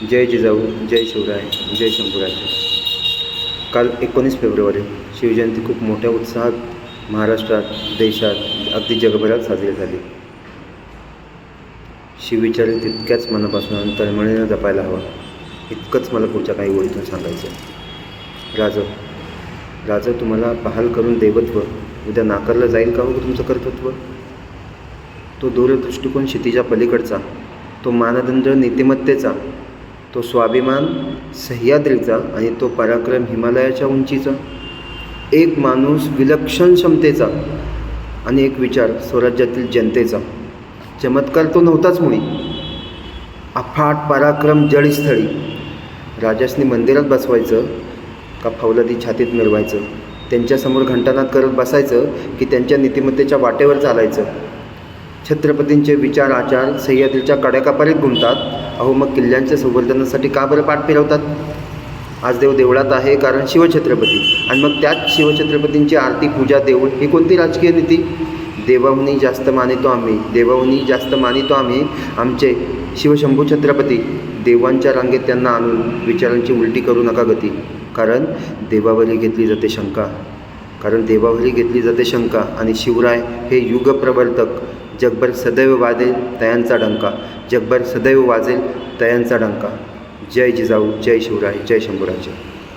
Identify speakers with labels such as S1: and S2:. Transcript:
S1: जय जिजाऊ, जय शिवराय, जय शंभूराज. काल 19 फेब्रुवारी शिवजयंती खूप मोठ्या उत्साहात महाराष्ट्रात, देशात, अगदी जगभरात साजरी झाली. शिवविचार तितक्याच मनापासून आणि तळमळीनं जपायला हवा, इतकंच मला पुढच्या काही ओळीतून सांगायचं आहे. राजा तुम्हाला बहाल करून देवत्व उद्या नाकारलं जाईल का हो तुमचं कर्तृत्व? तो दूरदृष्टिकोन क्षितिजा पलीकडचा, तो मानदंड नीतिमत्तेचा, तो स्वाभिमान सह्याद्रीचा आणि तो पराक्रम हिमालयाच्या उंचीचा, एक माणूस विलक्षण क्षमतेचा आणि एक विचार स्वराज्यातील जनतेचा. चमत्कार तो नव्हताच मुळी, अफाट पराक्रम जळस्थळी. राजासनी मंदिरात बसवायचं का फौलादी छातीत मिरवायचं, त्यांच्यासमोर घंटानाद करत बसायचं की त्यांच्या नीतिमत्तेच्या वाटेवर चालायचं. छत्रपतींचे विचार आचार सह्याद्रीच्या कड्याकापारीत घुमतात. अहो मग किल्ल्यांच्या संवर्धनासाठी का बरं पाठ फिरवतात? आज देव देवळात आहे कारण शिवछत्रपती, आणि मग त्याच शिवछत्रपतींची आरती पूजा देऊळ, ही कोणती राजकीय नीती? देवाहुनी जास्त मानितो आम्ही आमचे शिवशंभू छत्रपती. देवांच्या रांगेत त्यांना आणून विचारांची उलटी करू नका गती, कारण देवावरही घेतली जाते शंका. आणि शिवराय हे युगप्रवर्तक, जगभर सदैव वाजेल तयांचा डंका. जय जिजाऊ, जय शिवराय, जय शंभूराज.